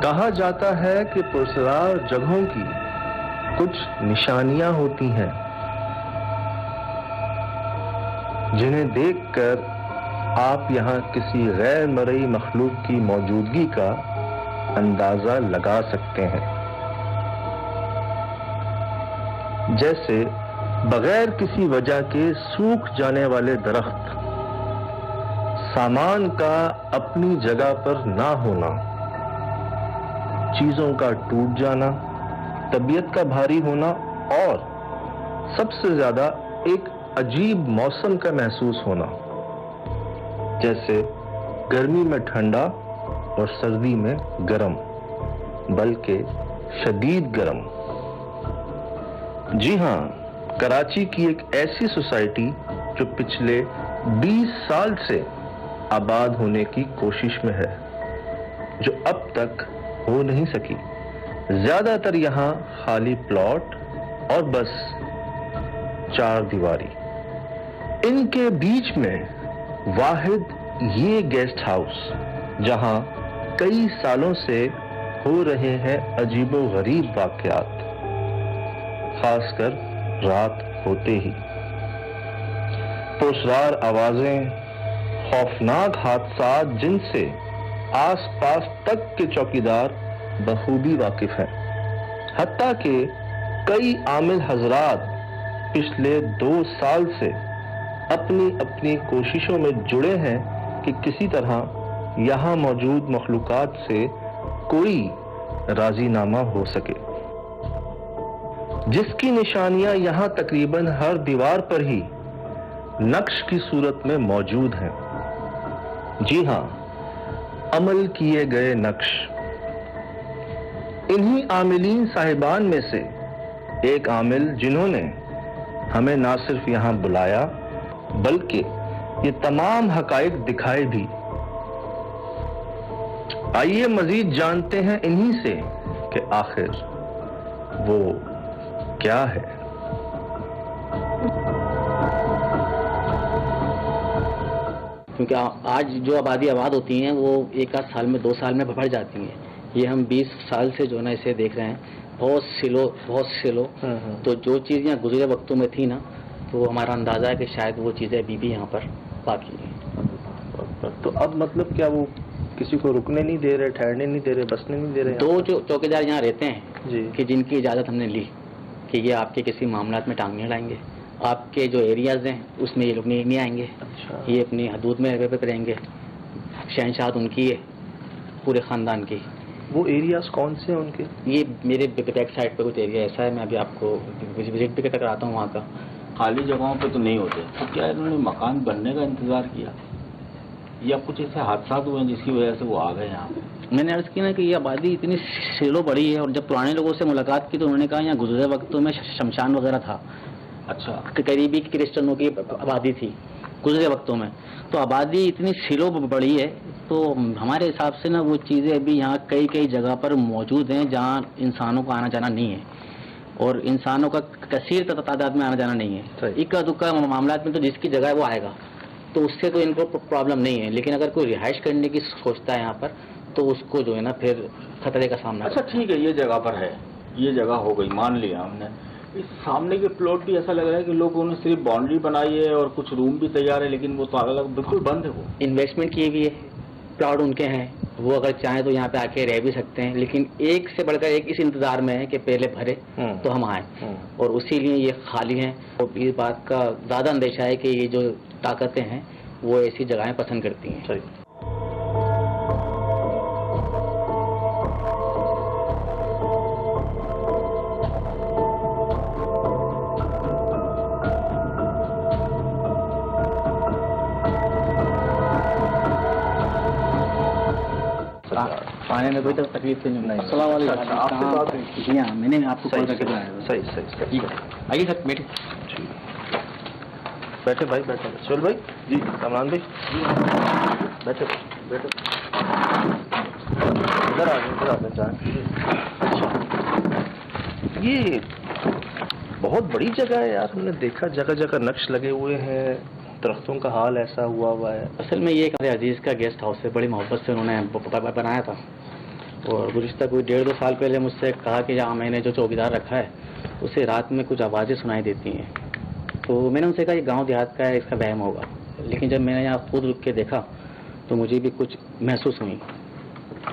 کہا جاتا ہے کہ پرسرار جگہوں کی کچھ نشانیاں ہوتی ہیں جنہیں دیکھ کر آپ یہاں کسی غیر مرئی مخلوق کی موجودگی کا اندازہ لگا سکتے ہیں، جیسے بغیر کسی وجہ کے سوکھ جانے والے درخت، سامان کا اپنی جگہ پر نہ ہونا، چیزوں کا ٹوٹ جانا، طبیعت کا بھاری ہونا، اور سب سے زیادہ ایک عجیب موسم کا محسوس ہونا، جیسے گرمی میں ٹھنڈا اور سردی میں گرم، بلکہ شدید گرم۔ جی ہاں، کراچی کی ایک ایسی سوسائٹی جو پچھلے 20 سال سے آباد ہونے کی کوشش میں ہے، جو اب تک ہو نہیں سکی۔ زیادہ تر یہاں خالی پلاٹ اور بس 4 دیواری، ان کے بیچ میں واحد یہ گیسٹ ہاؤس جہاں کئی سالوں سے ہو رہے ہیں عجیب و غریب واقعات، خاص کر رات ہوتے ہی۔ پرسرار آوازیں، خوفناک حادثات جن سے آس پاس تک کے چوکیدار بخوبی واقف ہیں، حتیٰ کہ کئی عامل حضرات پچھلے 2 سال سے اپنی اپنی کوششوں میں جڑے ہیں کہ کسی طرح یہاں موجود مخلوقات سے کوئی راضی نامہ ہو سکے، جس کی نشانیاں یہاں تقریباً ہر دیوار پر ہی نقش کی صورت میں موجود ہیں۔ جی ہاں، عمل کیے گئے نقش۔ انہی عاملین صاحبان میں سے ایک عامل جنہوں نے ہمیں نہ صرف یہاں بلایا بلکہ یہ تمام حقائق دکھائے بھی۔ آئیے مزید جانتے ہیں انہی سے کہ آخر وہ کیا ہے۔ کیونکہ آج جو آبادی آباد ہوتی ہیں وہ 1 آدھ سال میں 2 سال میں بڑھ جاتی ہیں۔ یہ ہم 20 سال سے جو ہے نا اسے دیکھ رہے ہیں، بہت سلو۔ تو جو چیزیں گزرے وقتوں میں تھی نا، تو ہمارا اندازہ ہے کہ شاید وہ چیزیں ابھی بھی یہاں پر باقی ہیں۔ تو اب مطلب کیا وہ کسی کو رکنے نہیں دے رہے، ٹھہرنے نہیں دے رہے، بسنے نہیں دے رہے؟ 2 جو چوکیدار یہاں رہتے ہیں جی، کہ جن کی اجازت ہم نے لی کہ یہ آپ کے کسی معاملات میں ٹانگ نہیں لائیں گے، آپ کے جو ایریاز ہیں اس میں یہ لوگ نہیں آئیں گے، یہ اپنی حدود میں رہیں گے، شہنشاہت ان کی ہے، پورے خاندان کی۔ وہ ایریاز کون سے ہیں ان کے؟ یہ میرے بیک سائڈ پہ کچھ ایریا ایسا ہے، میں ابھی آپ کو وزٹ بھی کراتا ہوں وہاں کا۔ خالی جگہوں پہ تو نہیں ہوتے، تو کیا انہوں نے مکان بننے کا انتظار کیا یا کچھ ایسے حادثات ہوئے ہیں جس کی وجہ سے وہ آ گئے یہاں پہ؟ میں نے عرض کی نا کہ یہ آبادی اتنی سیلو بڑی ہے، اور جب پرانے لوگوں سے ملاقات کی تو انہوں نے کہا یہاں گزرے وقتوں میں شمشان وغیرہ تھا۔ اچھا، قریبی کرسچنوں کی آبادی تھی گزرے وقتوں میں، تو آبادی اتنی سیلو بڑی ہے، تو ہمارے حساب سے نا وہ چیزیں ابھی یہاں کئی جگہ پر موجود ہیں جہاں انسانوں کا آنا جانا نہیں ہے، اور انسانوں کا کثیر تعداد میں آنا جانا نہیں ہے۔ اکا دکا معاملات میں تو جس کی جگہ ہے وہ آئے گا، تو اس سے تو ان کو پرابلم نہیں ہے، لیکن اگر کوئی رہائش کرنے کی سوچتا ہے یہاں پر تو اس کو جو ہے نا پھر خطرے کا سامنا۔ اچھا ٹھیک ہے، یہ جگہ پر ہے، یہ جگہ ہو گئی، مان لیا ہم نے۔ اس سامنے کے پلاٹ بھی ایسا لگ رہا ہے کہ لوگوں نے صرف باؤنڈری بنائی ہے اور کچھ روم بھی تیار ہے، لیکن وہ تو الگ بالکل بند ہے۔ وہ انویسٹمنٹ کی ہوئی ہے، پلاٹ ان کے ہیں، وہ اگر چاہیں تو یہاں پہ آ کے رہ بھی سکتے ہیں، لیکن ایک سے بڑھ کر ایک اس انتظار میں ہے کہ پہلے بھرے تو ہم آئیں، اور اسی لیے یہ خالی ہیں۔ اور اس بات کا زیادہ اندیشہ ہے کہ یہ جو طاقتیں ہیں وہ ایسی جگہیں پسند کرتی ہیں۔ آنے میں کوئی تکلیف تو نہیں؟ السلام علیکم، آپ سے بات ہوئی؟ جی ہاں، میں نے آپ کو کال کر کے بلایا۔ صحیح، آئیے سر، بیٹھے۔ بیٹھے بھائی، بیٹھے۔ سہیل بھائی جی، کامران بھائی جی، بیٹھے۔ ادھر آ جائیں جائیں۔ یہ بہت بڑی جگہ ہے یار, ہم نے دیکھا جگہ جگہ نقش لگے ہوئے ہیں, درختوں کا حال ایسا ہوا ہے. اصل میں یہ ہمارے عزیز کا گیسٹ ہاؤس ہے, بڑی محبت سے انہوں نے بنایا تھا, اور گزشتہ کوئی 1.5-2 سال پہلے مجھ سے کہا کہ یہاں میں نے جو چوکیدار رکھا ہے اسے رات میں کچھ آوازیں سنائی دیتی ہیں. تو میں نے ان سے کہا یہ گاؤں دیہات کا ہے, اس کا وہم ہوگا. لیکن جب میں نے یہاں خود رک کے دیکھا تو مجھے بھی کچھ محسوس ہوئی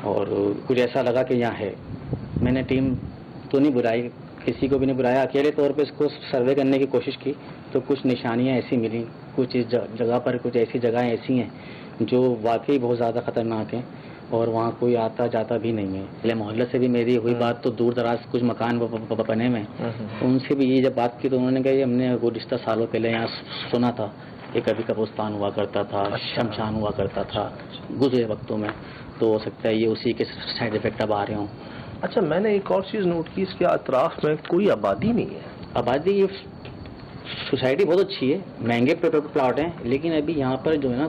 اور کچھ ایسا لگا کہ یہاں ہے. میں نے ٹیم تو نہیں بلائی, کسی کو بھی نہیں بلایا, اکیلے طور پہ اس کو سروے کرنے کی کوشش کی تو کچھ نشانیاں ایسی ملیں, کچھ اس جگہ پر کچھ ایسی جگہیں ایسی ہیں جو واقعی بہت زیادہ خطرناک ہیں اور وہاں کوئی آتا جاتا بھی نہیں ہے. پہلے محلے سے بھی میری ہوئی بات تو دور دراز کچھ مکان بنے ہوئے ہیں, ان سے بھی یہ جب بات کی تو انہوں نے کہا یہ ہم نے گزشتہ سالوں پہلے یہاں سنا تھا کہ کبھی قبرستان ہوا کرتا تھا, شمشان ہوا کرتا تھا گزرے وقتوں میں, تو ہو سکتا ہے یہ اسی کے سائڈ افیکٹ اب آ رہے ہوں. اچھا, میں نے ایک اور چیز نوٹ کی, اس کے اطراف میں کوئی آبادی نہیں ہے. آبادی سوسائٹی بہت اچھی ہے, مہنگے پلاٹ ہیں, لیکن ابھی یہاں پر جو ہے نا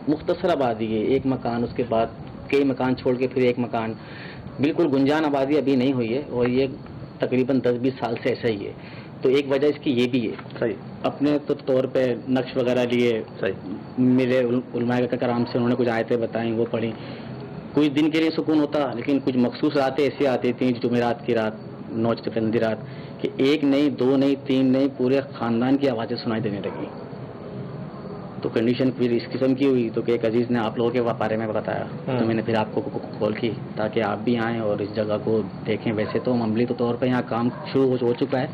مختصر آبادی ہے, ایک مکان اس کے بعد کئی مکان چھوڑ کے پھر ایک مکان, بالکل گنجان آبادی ابھی نہیں ہوئی ہے, اور یہ تقریباً 10-20 سال سے ایسا ہی ہے. تو ایک وجہ اس کی یہ بھی ہے. صحیح. اپنے طور پہ نقش وغیرہ لیے, میرے علماء کرام سے انہوں نے کچھ آیتیں بتائیں, وہ پڑھی, کچھ دن کے لیے سکون ہوتا, لیکن کچھ مخصوص راتیں ایسی آتی تھیں, جمعرات کی رات, نوچ چندی رات, کہ 1 نہیں 2 نہیں 3 نہیں پورے خاندان کی آوازیں سنائی دینے لگی. تو کنڈیشن پھر اس قسم کی ہوئی تو کہ ایک عزیز نے آپ لوگوں کے بارے میں بتایا, تو میں نے پھر آپ کو کال کی تاکہ آپ بھی آئیں اور اس جگہ کو دیکھیں. ویسے تو عملی طور پہ یہاں کام شروع ہو چکا ہے,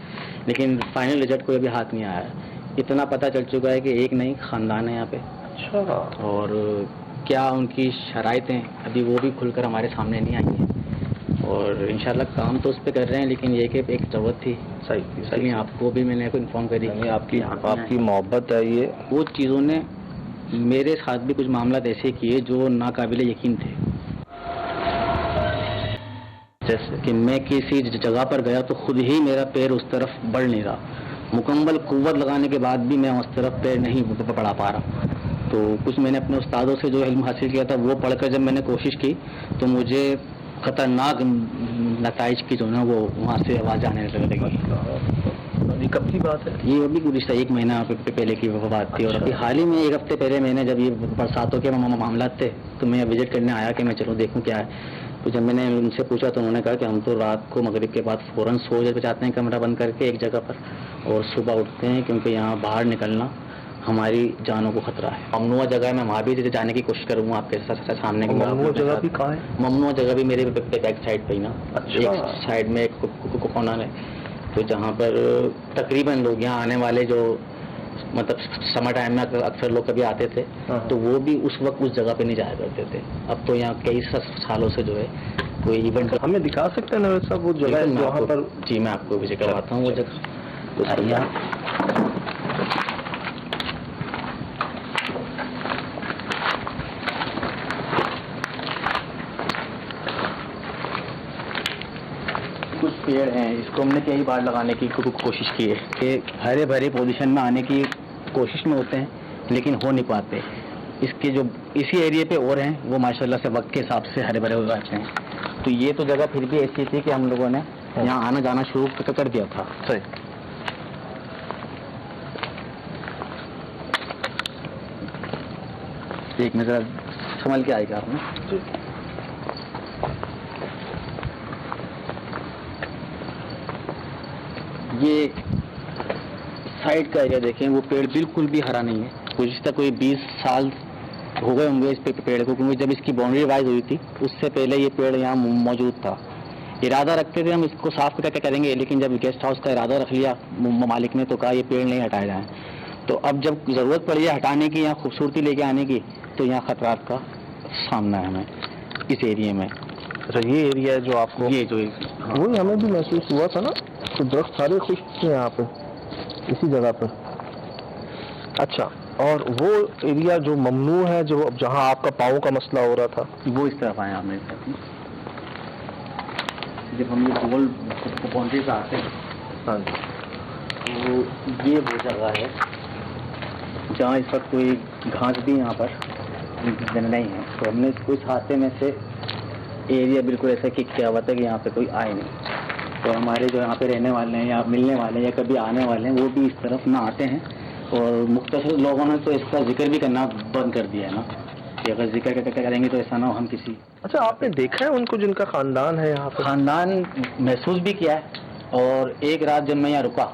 لیکن فائنل رزلٹ کوئی ابھی ہاتھ نہیں آیا ہے. اتنا پتہ چل چکا ہے کہ ایک نہیں خاندان ہے یہاں پہ. اچھا. اور کیا ان کی شرائط ہیں ابھی وہ بھی کھل کر ہمارے سامنے نہیں آئی ہیں, اور انشاءاللہ کام تو اس پہ کر رہے ہیں, لیکن یہ کہ ایک ضرورت تھی. صحیح. آپ کو بھی میں نے انفارم کر دی, آپ کی محبت ہے یہ. وہ چیزوں نے میرے ساتھ بھی کچھ معاملات ایسے کیے جو ناقابل یقین تھے. جیسے کہ میں کسی جگہ پر گیا تو خود ہی میرا پیر اس طرف بڑھ نہیں رہا, مکمل قوت لگانے کے بعد بھی میں اس طرف پیر نہیں بڑھا پا رہا. تو کچھ میں نے اپنے استادوں سے جو علم حاصل کیا تھا وہ پڑھ کر جب میں نے کوشش کی تو مجھے خطرناک نتائج کی جو نا وہ وہاں سے آواز آنے لگی. یہ کب کی بات ہے؟ یہ ابھی گزشتہ 1 مہینہ پہلے کی بات تھی. اور ابھی حال ہی میں 1 ہفتے پہلے میں نے جب یہ برساتوں کے معاملات تھے تو میں وزٹ کرنے آیا کہ میں چلو دیکھوں کیا ہے. تو جب میں نے ان سے پوچھا تو انہوں نے کہا کہ ہم تو رات کو مغرب کے بعد فوراً سو جاتے ہیں کمرہ بند کر کے ایک جگہ پر, اور صبح اٹھتے ہیں کیونکہ یہاں باہر نکلنا ہماری جانوں کو خطرہ ہے. ممنوع جگہ ہے, میں وہاں بھی جانے کی کوشش کروں گا آپ کے سامنے. ممنوع جگہ بھی کہاں ہے؟ ممنوع جگہ بھی میرے بیک سائڈ پہ ہی نا, ایک سائڈ میں ایک کارنر ہے, تو جہاں پر تقریباً لوگ یہاں آنے والے جو مطلب سمر ٹائم میں اکثر لوگ کبھی آتے تھے تو وہ بھی اس وقت اس جگہ پہ نہیں جایا کرتے تھے. اب تو یہاں کئی سالوں سے جو ہے کوئی ایونٹ. ہمیں دکھا سکتے ہیں نوید صاحب وہ جگہ وہاں پر؟ جی میں آپ کو وزٹ کرواتا ہوں وہ جگہ. کچھ پیڑ ہیں اس کو ہم نے کئی بار لگانے کی کوشش کی ہے کہ ہرے بھرے پوزیشن میں آنے کی کوشش میں ہوتے ہیں لیکن ہو نہیں پاتے. اس کے جو اسی ایریے پہ اور ہیں وہ ماشاءاللہ سے وقت کے حساب سے ہرے بھرے ہو جاتے ہیں. تو یہ تو جگہ پھر بھی ایسی تھی کہ ہم لوگوں نے یہاں آنا جانا شروع کر دیا تھا. صحیح. ایک نظر سنبھل کے آئے گا آپ نے. یہ سائڈ کا ایریا دیکھیں, وہ پیڑ بالکل بھی ہرا نہیں ہے. گزشتہ کوئی 20 سال ہو گئے ہوں گے اس پیڑ کو, کیونکہ جب اس کی باؤنڈری وائز ہوئی تھی اس سے پہلے یہ پیڑ یہاں موجود تھا. ارادہ رکھتے تھے ہم اس کو صاف کر کے کریں گے, لیکن جب گیسٹ ہاؤس کا ارادہ رکھ لیا مالک نے تو کہا یہ پیڑ نہیں ہٹائے جائیں. تو اب جب ضرورت پڑی ہے ہٹانے کی, یہاں خوبصورتی لے کے آنے کی, تو یہاں خطرات کا سامنا ہے ہمیں اس ایریے میں. اچھا, یہ ایریا ہے جو آپ کو, یہ جو وہی ہمیں بھی محسوس ہوا تھا نا, تو درخت سارے خشک تھے یہاں پہ اسی جگہ پر. اچھا, اور وہ ایریا جو ممنوع ہے, جو جہاں آپ کا پاؤں کا مسئلہ ہو رہا تھا, وہ اس طرف آئے آپ میرے ساتھ. جب ہم یہ گول باؤنڈری پہ آتے ہیں, ہاں تو یہ وہ جگہ ہے جہاں اس وقت کوئی گھاس بھی یہاں پر نہیں ہے. تو ہم نے اس کو اس حادثے میں سے ایریا بالکل ایسا کیا ہوا تھا کہ یہاں پہ کوئی آئے نہیں. اور ہمارے جو یہاں پہ رہنے والے ہیں یا ملنے والے ہیں یا کبھی آنے والے ہیں وہ بھی اس طرف نہ آتے ہیں. اور مختصر لوگوں نے تو اس کا ذکر بھی کرنا بند کر دیا ہے نا کہ اگر ذکر کریں گے تو ایسا نہ ہو ہم کسی. اچھا آپ نے دیکھا ہے ان کو جن کا خاندان ہے یہاں پہ؟ خاندان محسوس بھی کیا ہے. اور ایک رات جب میں یہاں رکا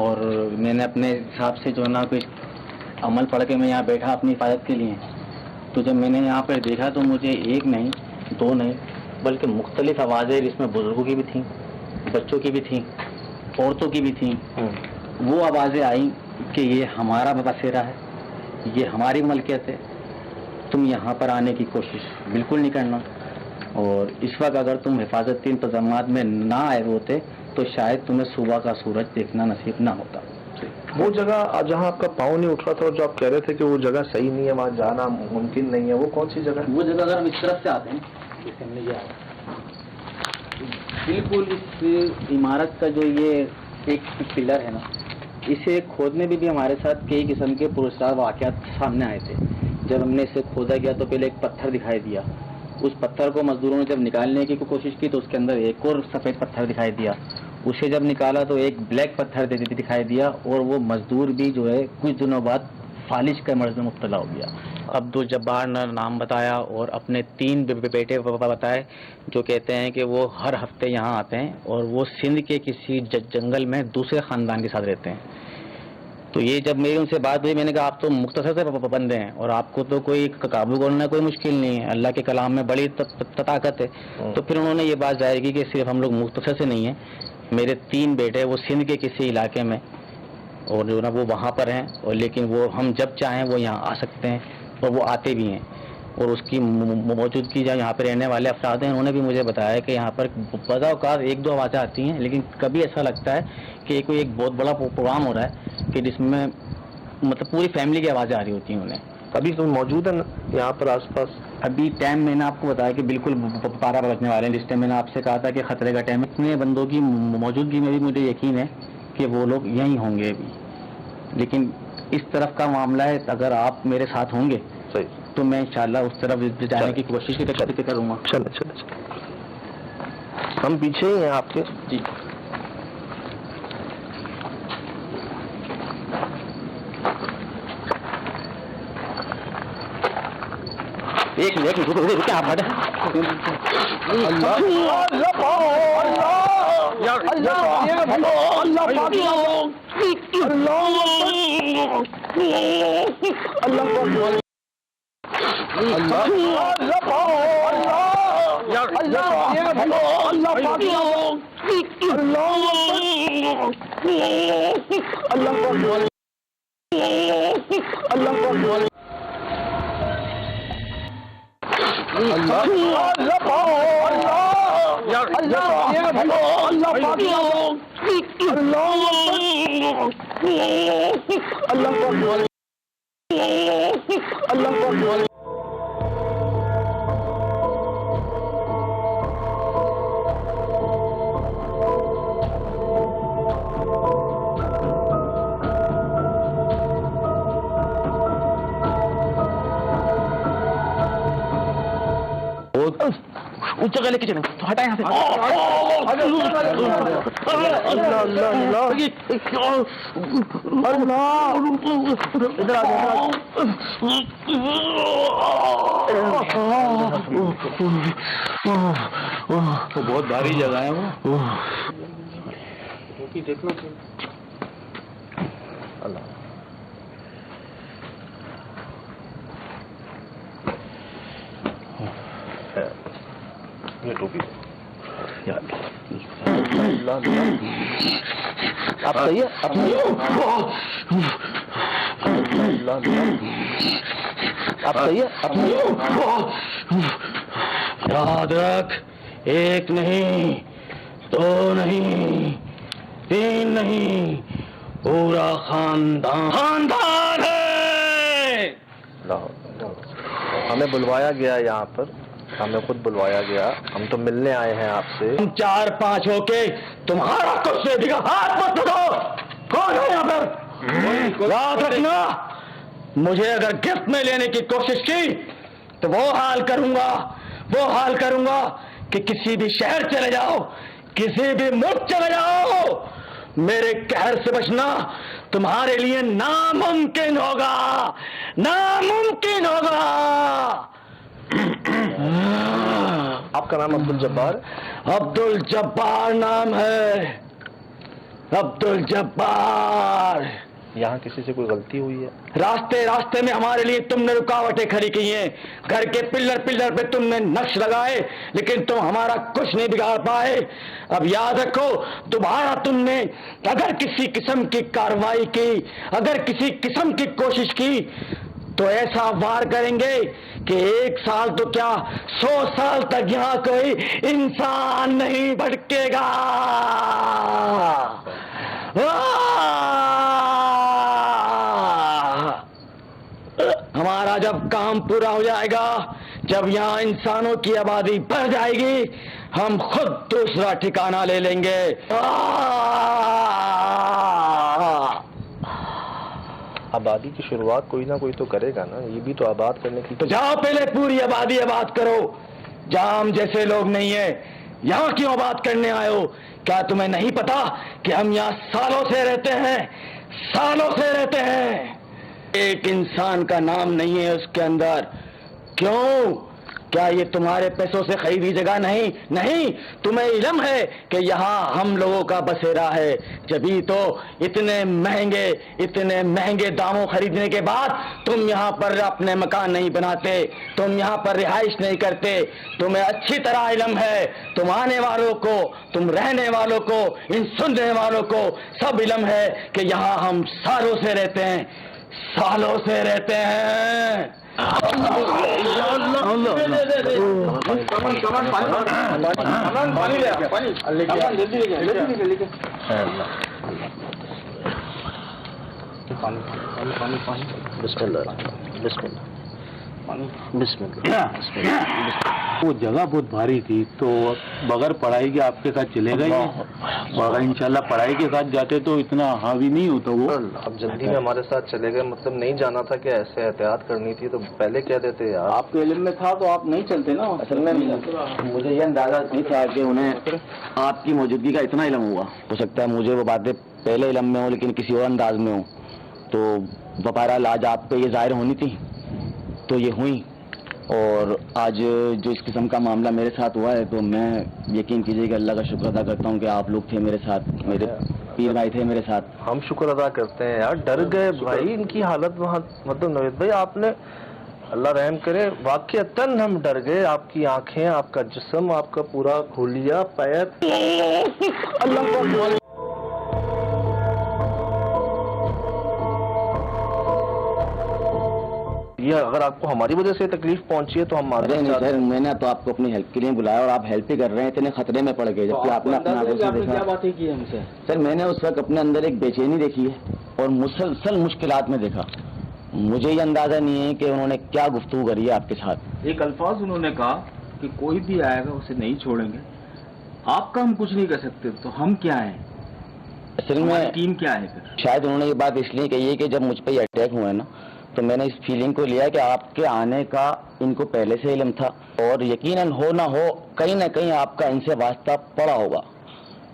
اور میں نے اپنے حساب سے جو ہے نا کچھ عمل پڑھ کے میں یہاں بیٹھا اپنی حفاظت کے لیے, تو جب میں نے یہاں پر دیکھا تو مجھے ایک نہیں دو نہیں بلکہ مختلف آوازیں جس میں بزرگوں کی بھی تھیں, بچوں کی بھی تھیں, عورتوں کی بھی تھیں. وہ آوازیں آئیں کہ یہ ہمارا بسیرا ہے, یہ ہماری ملکیت ہے, تم یہاں پر آنے کی کوشش بالکل نہیں کرنا. اور اس وقت اگر تم حفاظتی انتظامات میں نہ آئے ہوتے تو شاید تمہیں صبح کا سورج دیکھنا نصیب نہ ہوتا. وہ جگہ جہاں آپ کا پاؤں نہیں اٹھ رہا تھا اور جو آپ کہہ رہے تھے کہ وہ جگہ صحیح نہیں ہے, وہاں جانا ممکن نہیں ہے, وہ کون سی جگہ ہے؟ وہ جگہ اگر ہم اس طرف سے آتے ہیں جیسے ہم نے یہ بالکل اس عمارت کا جو یہ ایک پلر ہے نا, اسے کھودنے میں بھی ہمارے ساتھ کئی قسم کے پرسرار واقعات سامنے آئے تھے. جب ہم نے اسے کھودا گیا تو پہلے ایک پتھر دکھائی دیا. اس پتھر کو مزدوروں نے جب نکالنے کی کوشش کی تو اس کے اندر ایک اور سفید پتھر دکھائی دیا. اسے جب نکالا تو ایک بلیک پتھر دکھائی دیا, اور وہ مزدور بھی جو ہے کچھ دنوں بعد فالج کا مرض میں مبتلا ہو گیا. عبدل جبار نے نام بتایا اور اپنے 3 بیٹے بتائے جو کہتے ہیں کہ وہ ہر ہفتے یہاں آتے ہیں اور وہ سندھ کے کسی جنگل میں دوسرے خاندان کے ساتھ رہتے ہیں. تو یہ جب میری ان سے بات ہوئی میں نے کہا آپ تو مختصر سے بندے ہیں اور آپ کو تو کوئی قابو کرنا کوئی مشکل نہیں ہے, اللہ کے کلام میں بڑی طاقت ہے. تو پھر انہوں نے یہ بات ظاہر کی کہ صرف ہم لوگ مختصر سے نہیں ہیں, میرے 3 بیٹے وہ سندھ کے کسی علاقے میں اور جو نا وہ وہاں پر ہیں, اور لیکن وہ ہم جب چاہیں وہ یہاں آ سکتے ہیں اور وہ آتے بھی ہیں. اور اس کی موجودگی جو یہاں پہ رہنے والے افراد ہیں انہوں نے بھی مجھے بتایا کہ یہاں پر بعض اوقات 1-2 آوازیں آتی ہیں, لیکن کبھی ایسا لگتا ہے کہ کوئی ایک بہت بڑا پروگرام ہو رہا ہے کہ جس میں مطلب پوری فیملی کی آوازیں آ رہی ہوتی ہیں انہیں. ابھی تو موجود ہے یہاں پر آس پاس؟ ابھی ٹائم میں نے آپ کو بتایا کہ بالکل 12 بجنے والے ہیں, جس ٹائم میں نے آپ سے کہا تھا کہ خطرے کا ٹائم ہے. اتنے بندوں کی موجودگی میں بھی مجھے یقین ہے کہ وہ لوگ یہیں ہوں گے ابھی. لیکن اس طرف کا معاملہ ہے, اگر آپ میرے ساتھ ہوں گے تو میں انشاءاللہ اس طرف جانے کی کوشش کروں گا. چلے ہم پیچھے ہی ہیں آپ کے. جی ایک منٹ کیا بات اس جگہ لے کے چلیں تو ہٹائیں یہاں سے. بہت بھاری جگہ ہے وہ. دیکھنا اللہ یہ ٹوپی آپ صحیح ہے, آپ صحیح ہے. یاد رکھ, 1 نہیں 2 نہیں 3 نہیں, پورا خاندان ہے. ہمیں بلوایا گیا یہاں پر, ہمیں خود بلوایا گیا, ہم تو ملنے آئے ہیں آپ سے. 4-5 ہو کے تمہارا کچھ نہیں دکھا, ہاتھ مت اٹھاؤ. کون ہے یہاں پر؟ یاد رکھنا, مجھے اگر گرفت میں لینے کی کوشش کی تو وہ حال کروں گا کہ کسی بھی شہر چلے جاؤ, کسی بھی ملک چلے جاؤ، میرے قہر سے بچنا تمہارے لیے ناممکن ہوگا، ناممکن ہوگا۔ آپ کا نام عبد الجبار؟ عبد الجبار نام ہے، عبد الجبار۔ یہاں کسی سے کوئی غلطی ہوئی ہے؟ راستے میں ہمارے لیے تم نے رکاوٹیں کھڑی کی ہیں، گھر کے پلر پہ تم نے نقش لگائے، لیکن تم ہمارا کچھ نہیں بگاڑ پائے۔ اب یاد رکھو، دوبارہ تم نے اگر کسی قسم کی کارروائی کی، اگر کسی قسم کی کوشش کی، تو ایسا وار کریں گے کہ 1 سال تو کیا 100 سال تک یہاں کوئی انسان نہیں بھٹکے گا۔ ہمارا جب کام پورا ہو جائے گا، جب یہاں انسانوں کی آبادی بڑھ جائے گی، ہم خود دوسرا ٹھکانہ لے لیں گے۔ آبادی کی شروعات کوئی نہ کوئی تو کرے گا نا، یہ بھی تو آباد کرنے کی۔ تو جاؤ پہلے پوری آبادی آباد کرو، جہاں ہم جیسے لوگ نہیں ہیں، یہاں کیوں آباد کرنے آئے ہو؟ کیا تمہیں نہیں پتا کہ ہم یہاں سالوں سے رہتے ہیں، سالوں سے رہتے ہیں؟ ایک انسان کا نام نہیں ہے اس کے اندر۔ کیوں؟ کیا یہ تمہارے پیسوں سے خریدی جگہ نہیں؟ نہیں، تمہیں علم ہے کہ یہاں ہم لوگوں کا بسیرا ہے، جبھی تو اتنے مہنگے داموں خریدنے کے بعد تم یہاں پر اپنے مکان نہیں بناتے، تم یہاں پر رہائش نہیں کرتے۔ تمہیں اچھی طرح علم ہے، تم آنے والوں کو، تم رہنے والوں کو، ان سننے والوں کو سب علم ہے کہ یہاں ہم سالوں سے رہتے ہیں، سالوں سے رہتے ہیں۔ وہ جگہ بہت بھاری تھی، تو بغیر پڑھائی کے آپ کے ساتھ چلے گئے، اور انشاءاللہ پڑھائی کے ساتھ جاتے تو اتنا حاوی نہیں ہوتا وہ۔ اب جلدی میں ہمارے ساتھ چلے گئے، مطلب نہیں جانا تھا کہ ایسے احتیاط کرنی تھی، تو پہلے کہہ دیتے یار۔ آپ کے علم میں تھا تو آپ نہیں چلتے نا۔ اصل میں مجھے یہ اندازہ نہیں تھا کہ انہیں آپ کی موجودگی کا اتنا علم ہوا۔ ہو سکتا ہے مجھے وہ باتیں پہلے علم میں ہوں لیکن کسی اور انداز میں ہوں، تو بہرحال آج آپ پہ یہ ظاہر ہونی تھی تو یہ ہوئی، اور آج جو اس قسم کا معاملہ میرے ساتھ ہوا ہے تو میں یقین کیجیے کہ اللہ کا شکر ادا کرتا ہوں کہ آپ لوگ تھے میرے ساتھ، میرے پیر بھائی تھے میرے ساتھ۔ ہم شکر ادا کرتے ہیں یار، ڈر گئے بھائی، ان کی حالت وہاں، مطلب نوید بھائی آپ نے، اللہ رحم کرے، واقعتاً ہم ڈر گئے۔ آپ کی آنکھیں، آپ کا جسم، آپ کا پورا کھولیا پیر، اللہ کا یہ اگر آپ کو ہماری وجہ سے تکلیف پہنچی ہے تو ہم معذرت چاہتے ہیں۔ سر میں نے تو آپ کو اپنی ہیلپ کے لیے بلایا اور آپ ہیلپ ہی کر رہے ہیں، اتنے خطرے میں پڑ گئے جبکہ آپ نے اپنا کیا باتیں کی ہم سے؟ سر میں نے اس وقت اپنے اندر ایک بے چینی دیکھی ہے اور مسلسل مشکلات میں دیکھا۔ مجھے یہ اندازہ نہیں ہے کہ انہوں نے کیا گفتگو کری ہے آپ کے ساتھ۔ ایک الفاظ انہوں نے کہا کہ کوئی بھی آئے گا اسے نہیں چھوڑیں گے، آپ کا ہم کچھ نہیں کر سکتے، تو ہم کیا ہیں؟ اصل میں ٹیم کیا ہے پھر؟ شاید انہوں نے یہ بات اس لیے کہی ہے کہ جب مجھ پہ یہ اٹیک ہوئے نا تو میں نے اس فیلنگ کو لیا کہ آپ کے آنے کا ان کو پہلے سے علم تھا، اور یقیناً ہو نہ ہو کہیں نہ کہیں آپ کا ان سے واسطہ پڑا ہوگا۔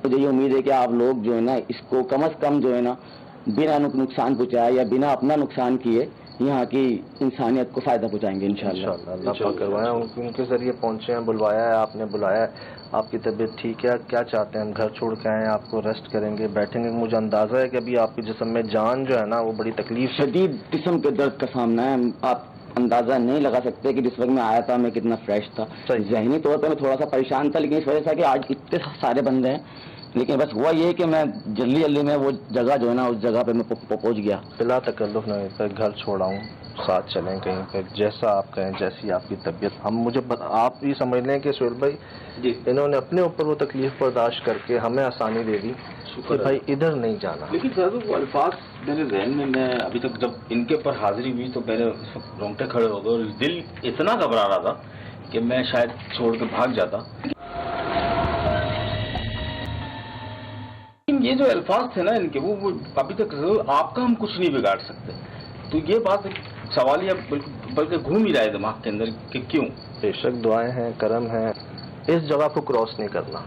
مجھے یہ امید ہے کہ آپ لوگ جو ہے نا اس کو کم از کم جو ہے نا بنا نقصان پہنچائے یا بنا اپنا نقصان کیے یہاں کی انسانیت کو فائدہ پہنچائیں گے انشاءاللہ۔ اللہ پاک کروایا، ان کے ذریعے پہنچے ہیں، بلوایا ہے آپ نے، بلایا ہے۔ آپ کی طبیعت ٹھیک ہے؟ کیا چاہتے ہیں ہم گھر چھوڑ کے آئیں، آپ کو ریسٹ کریں گے، بیٹھیں گے؟ مجھے اندازہ ہے کہ ابھی آپ کے جسم میں جان جو ہے نا وہ بڑی تکلیف سے، شدید قسم کے درد کا سامنا ہے۔ آپ اندازہ نہیں لگا سکتے کہ جس وقت میں آیا تھا میں کتنا فریش تھا۔ ذہنی طور پہ میں تھوڑا سا پریشان تھا، لیکن اس وجہ سے کہ آج اتنے سارے بندے ہیں، لیکن بس ہوا یہ کہ میں جلدی میں وہ جگہ جو ہے نا اس جگہ پہ میں پہنچ گیا۔ بلا تکلف نہ گھر چھوڑاؤں، ساتھ چلیں کہیں پہ، جیسا آپ کہیں، جیسی آپ کی طبیعت۔ آپ یہ سمجھ لیں کہ سہیل بھائی جی انہوں نے اپنے اوپر وہ تکلیف برداشت کر کے ہمیں آسانی دے دی کہ بھائی ادھر نہیں جانا۔ لیکن سر وہ الفاظ میرے ذہن میں ابھی تک جب ان کے اوپر حاضری ہوئی تو میرے رونگٹے کھڑے ہو گئے اور دل اتنا گھبرا رہا تھا کہ میں شاید چھوڑ کے بھاگ جاتا۔ یہ جو الفاظ تھے نا ان کے، وہ ابھی تک آپ کا ہم کچھ نہیں بگاڑ سکتے، تو یہ بات سوال یہ بلکہ گھوم ہی رہا ہے دماغ کے اندر کہ کیوں۔ بے شک دعائیں ہیں، کرم ہیں، اس جگہ کو کراس نہیں کرنا،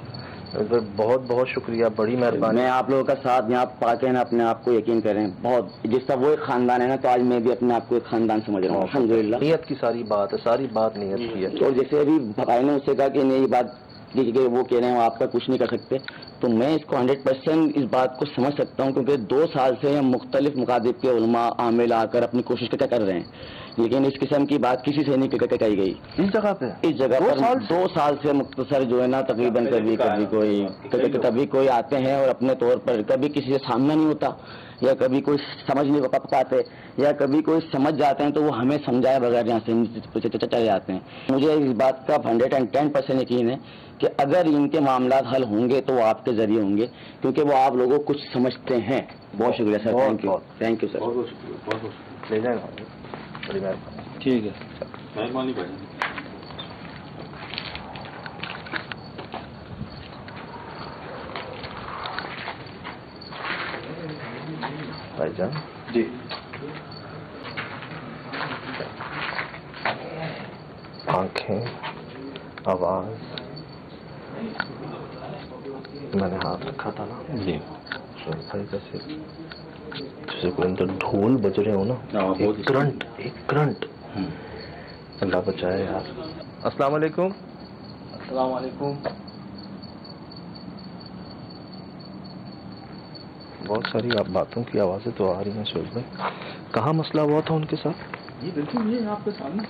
بہت بہت شکریہ, بڑی مہربانی. میں آپ لوگوں کا ساتھ یہاں پا کے نا اپنے آپ کو یقین کریں, بہت جس طرح وہ ایک خاندان ہے نا, تو آج میں بھی اپنے آپ کو ایک خاندان سمجھ رہا ہوں الحمدللہ. نیت کی ساری بات ہے, ساری بات نیت کی ہے. اور جیسے ابھی بھائی نے اس سے کہا کہ نہیں یہ بات کہ وہ کہہ رہے ہیں آپ کا کچھ نہیں کر سکتے, تو میں اس کو 100% اس بات کو سمجھ سکتا ہوں, کیونکہ 2 سال سے ہم مختلف مقاصد کے علماء عامل آ کر اپنی کوشش کر رہے ہیں, لیکن اس قسم کی بات کسی سے نہیں کہی گئی. اس جگہ پہ 2 سال سے مختصر جو ہے نا تقریباً کبھی کوئی آتے ہیں اور اپنے طور پر کبھی کسی سے سامنا نہیں ہوتا, یا کبھی کوئی سمجھ نہیں پاتے, یا کبھی کوئی سمجھ جاتے ہیں تو وہ ہمیں سمجھائے بغیر یہاں سے چلے جاتے ہیں. مجھے اس بات کا 110% یقین ہے کہ اگر ان کے معاملات حل ہوں گے تو وہ آپ کے ذریعے ہوں گے, کیونکہ وہ آپ لوگوں کو کچھ سمجھتے ہیں. بہت شکریہ سر, تھینک یو سر. لے جائیں گے, بڑی مہربانی. ٹھیک ہے, مہربانی بھائی. بھائی جان جی آنکھیں, آواز, میں نے ہاتھ رکھا تھا نا جی بھائی, جیسے کوئی اندر ڈھول بج رہے ہو نا, ایک کرنٹ. اللہ بچائے یار. السلام علیکم. السلام علیکم. بہت ساری باتوں کی آوازیں تو آ رہی ہیں سہیل بھائی, کہاں مسئلہ ہوا تھا ان کے ساتھ؟ یہ دیکھیں, یہ آپ کے سامنے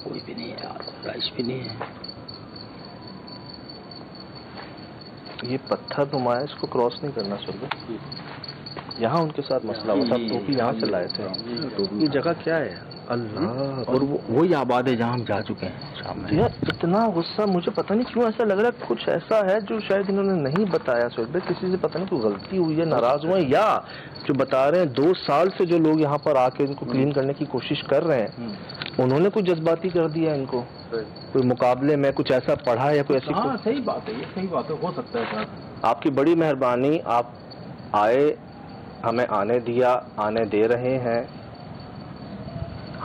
کوئی بھی نہیں ہے, رائش بھی نہیں ہے. یہ پتھر نما ہے, اس کو کراس نہیں کرنا سہیل بھائی. یہاں ان کے ساتھ مسئلہ ہوا تھا, ٹوپی یہاں سے لائے تھے. یہ جگہ کیا ہے اللہ؟ اور وہی آباد ہے جہاں ہم جا چکے ہیں شام میں. یار اتنا غصہ مجھے پتہ نہیں کیوں ایسا لگ رہا ہے, کچھ ایسا ہے جو شاید انہوں نے نہیں بتایا سہیل بھائی. کسی سے پتہ نہیں کوئی غلطی ہوئی ہے, ناراض ہوئے, یا جو بتا رہے ہیں 2 سال سے جو لوگ یہاں پر آ کے ان کو کلین کرنے کی کوشش کر رہے ہیں, انہوں نے کوئی جذباتی کر دیا ان کو, کوئی مقابلے میں کچھ ایسا پڑھا یا کوئی ایسی. ہاں صحیح بات ہے, یہ صحیح بات ہے, ہو سکتا ہے سر. آپ کی بڑی مہربانی, آپ آئے, ہمیں آنے دیا, آنے دے رہے ہیں.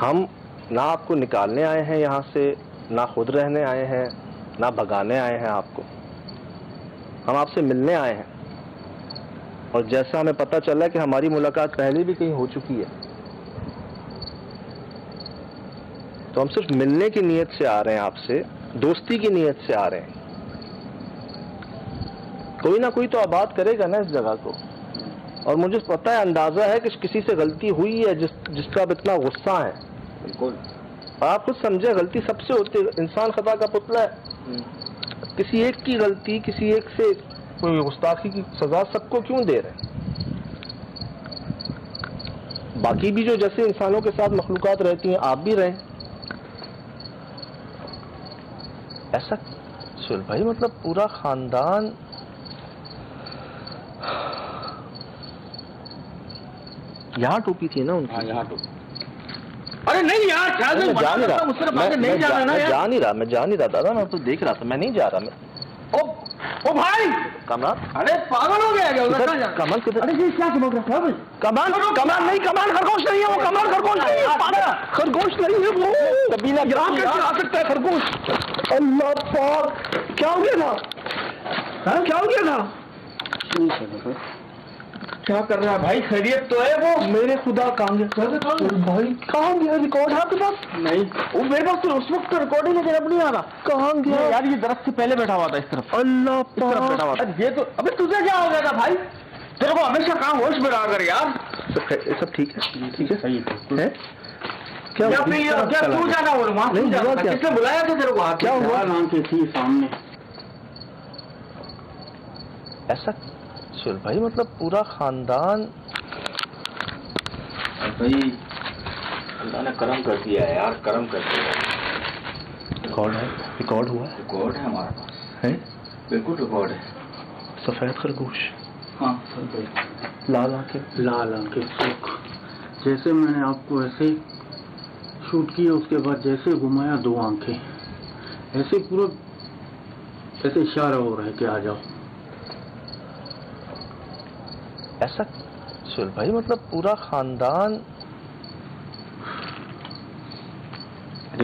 ہم نہ آپ کو نکالنے آئے ہیں یہاں سے, نہ خود رہنے آئے ہیں, نہ بھگانے آئے ہیں آپ کو. ہم آپ سے ملنے آئے ہیں, اور جیسا ہمیں پتہ چلا کہ ہماری ملاقات پہلے بھی کہیں ہو چکی ہے, تو ہم صرف ملنے کی نیت سے آ رہے ہیں, آپ سے دوستی کی نیت سے آ رہے ہیں. کوئی نہ کوئی تو آباد کرے گا نا اس جگہ کو, اور مجھے پتہ ہے, اندازہ ہے کہ کسی سے غلطی ہوئی ہے جس کا اب اتنا غصہ ہے. بالکل, آپ خود سمجھے, غلطی سب سے ہوتی ہے, انسان خطا کا پتلا ہے. کسی ایک کی غلطی, کسی ایک سے کوئی گستاخی کی سزا سب کو کیوں دے رہے ہیں؟ باقی بھی جو جیسے انسانوں کے ساتھ مخلوقات رہتی ہیں, آپ بھی رہیں. ایسا سہیل بھائی, مطلب پورا خاندان یہاں ٹوپی تھی نا ان کی؟ یہاں ٹوپی. ارے نہیں یار, میں جا نہیں رہا, میں جا نہیں رہا دادا, میں تو دیکھ رہا تھا, میں نہیں جا رہا. میں او بھائی کمال, ارے پاگل ہو گیا کیا؟ کمال کدھر؟ ارے یہ کیا سمجھ رہا ہے؟ کمال نہیں, کمال خرگوش نہیں ہے وہ, کمال خرگوش نہیں ہے, خرگوش نہیں ہے وہ, کبیلہ گرام کیسے آ سکتا ہے خرگوش؟ اللہ پاک, کیا ہو گیا تھا؟ کیا ہو گیا تھا؟ کیا کر رہا ہے بھائی؟ خیریت تو ہے وہ؟ میرے خدا, کہاں گیا بھائی؟ کہاں گیا ریکارڈ ہے آپ کے پاس؟ نہیں, وہ میرے پاس تو اس وقت ریکارڈنگ ہے, اب نہیں آ رہا. کہاں گیا یار یہ درخت سے پہلے بیٹھا ہوا تھا اس طرف. اللہ بیٹھا ہوا پاک, تھا. یہ تو ابھی تجھے کیا ہو گیا تھا بھائی؟ تیرے کو ہمیشہ کہاں ہوش میں رہا کر یار. سب ٹھیک ہے, ٹھیک ہے. کیا تو جانا ہو رہا, کس نے بلایا تھا تیرے کو؟ کیا ہوا؟ تھی سامنے. ایسا سہیل بھائی, مطلب پورا خاندان بھائی اللہ نے کرم کر دیا ہے یار, کرم کر دیا. ریکارڈ ہے, ریکارڈ ہوا ہے, ریکارڈ ہے ہمارے پاس, ہے بالکل ریکارڈ ہے. سفید خرگوش, ہاں لال آنکھیں, لال آنکھیں سرخ, جیسے میں نے آپ کو ایسے شوٹ کیا, اس کے بعد جیسے گھمایا 2 آنکھیں, ایسے پورا ایسے اشارہ ہو رہا ہے کہ آ جاؤ. ایسا سہیل بھائی, مطلب پورا خاندان